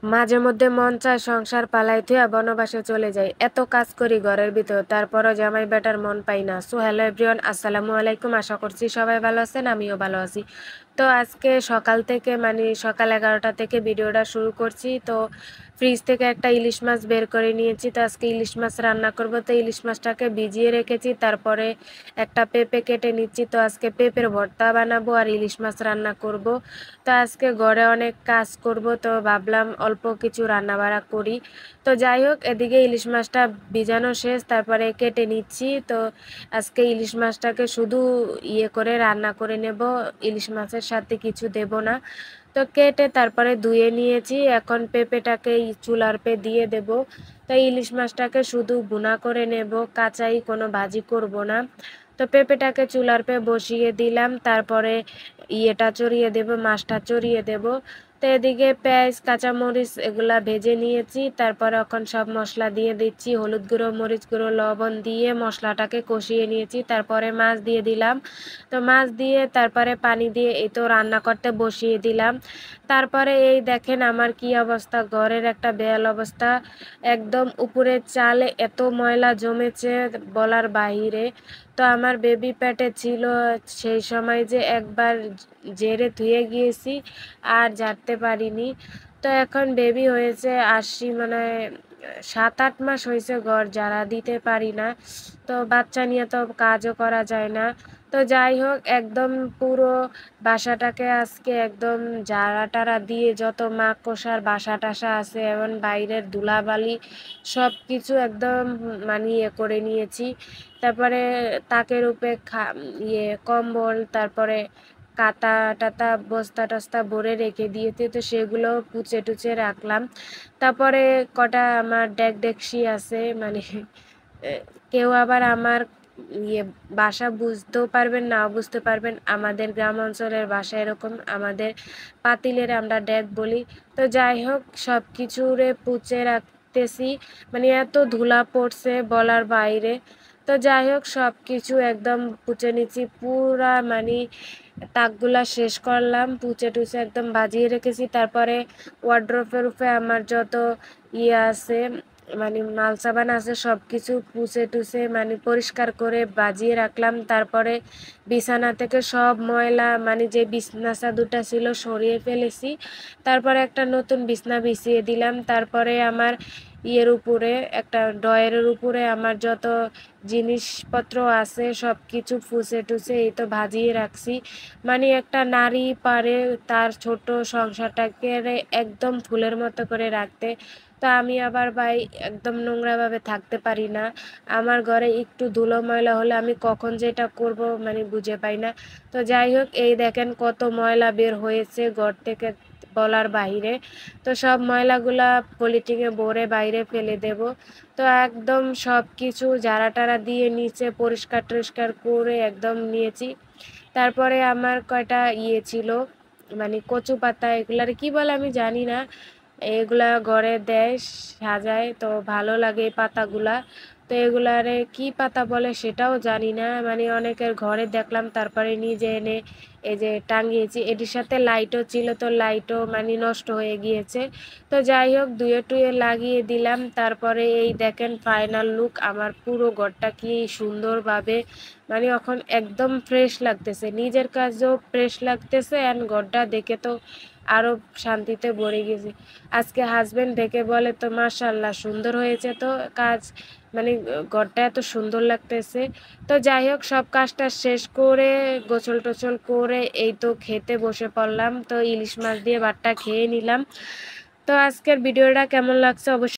মাঝে মধ্যে মন চায় সংসার পালাই থুয়া বনবাসে চলে যাই। এত কাজ করি ঘরের ভিতর, তারপরও জামাই বেটার মন পাই না। সো হ্যালো এভরিওয়ান, আসসালামু আলাইকুম। আশা করছি সবাই ভালো আছেন, আমিও ভালো আছি। তো আজকে সকাল থেকে সকাল 11টা থেকে ভিডিওটা শুরু করছি। তো ফ্রিজ থেকে একটা ইলিশ মাছ বের করে নিয়েছি। তো আজকে ইলিশ মাছ রান্না করব। তো ইলিশ মাছটাকে ভিজিয়ে রেখেছি, তারপরে একটা পেঁপে কেটে নিচ্ছি। তো আজকে পেঁপের ভর্তা বানাবো আর ইলিশ মাছ রান্না করব। তো আজকে ঘরে অনেক কাজ করব, তো ভাবলাম অল্প কিছু রান্না বাড়া করি। তো যাই হোক, এদিকে ইলিশ মাছটা ভিজানো শেষ, তারপরে কেটে নিচ্ছি। তো আজকে ইলিশ মাছটাকে শুধু করে রান্না করে নেব, ইলিশ মাছের সাথে কিছু দেব না। তো কেটে তারপরে ধুয়ে নিয়েছি, এখন পেঁপেটাকে চুলার পে দিয়ে দেব। তো ইলিশ মাছটাকে শুধু ভুনা করে নেব, কাঁচাই, কোনো ভাজি করব না। তো পেঁপেটাকে চুলার পে বসিয়ে দিলাম, তারপরে চড়িয়ে দেব, মাছটা চড়িয়ে দেব। তো এদিকে পেঁয়াজ কাঁচামরিচ এগুলা ভেজে নিয়েছি, তারপরে এখন সব মশলা দিয়ে দিচ্ছি, হলুদ গুঁড়ো, মরিচ গুঁড়ো, লবণ দিয়ে মশলাটাকে কষিয়ে নিয়েছি, তারপরে মাছ দিয়ে দিলাম। তো মাছ দিয়ে তারপরে পানি দিয়ে এই তো রান্না করতে বসিয়ে দিলাম। তারপরে এই দেখেন আমার কি অবস্থা, ঘরের একটা বেহাল অবস্থা। একদম উপরের চালে এত ময়লা জমেছে বলার বাহিরে। তো আমার বেবি পেটে ছিল সেই সময় যে একবার জেরে ধুয়ে গিয়েছি, আর ঝাড়তে পারিনি। তো এখন বেবি হয়েছে 80, মানে 7-8 মাস হয়েছে, ঘর ঝাড়া দিতে পারি না। তো বাচ্চা নিয়ে তো কাজও করা যায় না। তো যাই হোক, একদম পুরো বাসাটাকে আজকে একদম ঝাড়া টাড়া দিয়ে যত মাকড়সার বাসা টাসা আছে এবং বাইরের ধুলাবালি সব কিছু একদম করে নিয়েছি। তারপরে তাকের উপরে কম্বল, তারপরে কাতা টাতা বস্তা টস্তা ভরে রেখে দিয়েছে, তো সেগুলো পুচে টুচে রাখলাম। তারপরে কটা আমার ডেকসি আছে, এ, কেউ আবার আমার ইয়ে বাসা বুঝতেও পারবেন, না বুঝতে পারবেন। আমাদের গ্রাম অঞ্চলের বাসা এরকম, আমাদের পাতিলের আমরা ডেক বলি। তো যাই হোক, সব কিছুরে পুচে রাখতেছি, এত ধুলা পড়ছে বলার বাইরে। তো যাই হোক, সব কিছু একদম পুচে নিচ্ছি পুরা, তাকগুলা শেষ করলাম, পুচে টুচে একদম বাজিয়ে রেখেছি। তারপরে ওয়ার্ড্রোফের উপরে আমার যত আছে, মাল সাবান আছে, সব কিছু পুছে টুছে পরিষ্কার করে বাজিয়ে রাখলাম। তারপরে বিছানা থেকে সব ময়লা, যে বিছনা চাদরটা ছিল সরিয়ে ফেলেছি। তারপরে একটা নতুন বিছনা বিছিয়ে দিলাম। তারপরে আমার উপরে একটা ড্রয়ারের উপরে আমার যত জিনিসপত্র আছে সব কিছু ফুসে টুসে এই তো ভাজিয়ে রাখছি। একটা নারী পারে তার ছোট সংসারটাকে একদম ফুলের মতো করে রাখতে। তো আমি আবার ভাই একদম নোংরাভাবে থাকতে পারি না। আমার ঘরে একটু ধুলো ময়লা হলে আমি কখন যেটা করব বুঝে পাই না। তো যাই হোক, এই দেখেন কত ময়লা বের হয়েছে ঘর থেকে বলার বাহিরে। তো সব ময়লাগুলা পলিথিনে ভরে বাইরে ফেলে দেব। তো একদম সব কিছু ঝাড়া টাড়া দিয়ে নিচে পরিষ্কার টরিষ্কার করে একদম নিয়েছি। তারপরে আমার কয়টা ছিল, কচু পাতা, এগুলার কি বলে আমি জানি না। এগুলা ঘরে দেয়, সাজায়, তো ভালো লাগে এই পাতাগুলা। তো এগুলারে কি পাতা বলে সেটাও জানি না, অনেকের ঘরে দেখলাম, তারপরে নিজে এনে এই যে টাঙিয়েছি। এটির সাথে লাইটও ছিল, তো লাইটও নষ্ট হয়ে গিয়েছে। তো যাই হোক, দুয়ে টুয়ে লাগিয়ে দিলাম। তারপরে এই দেখেন ফাইনাল লুক, আমার পুরো ঘরটা কি সুন্দরভাবে, এখন একদম ফ্রেশ লাগতেছে, নিজের কাজও ফ্রেশ লাগতেছে, অ্যান্ড ঘরটা দেখে তো আরো শান্তিতে ভরে গেছি। আজকে হাজবেন্ড দেখে বলে, তো মাশাআল্লাহ সুন্দর হয়েছে তো কাজ, ঘরটা এত সুন্দর লাগতেছে। তো যাই হোক, সব কাজটা শেষ করে গোসল টোসল করে এই তো খেতে বসে পড়লাম। তো ইলিশ মাছ দিয়ে ভাতটা খেয়ে নিলাম। তো আজকের ভিডিওটা কেমন লাগছে অবশ্যই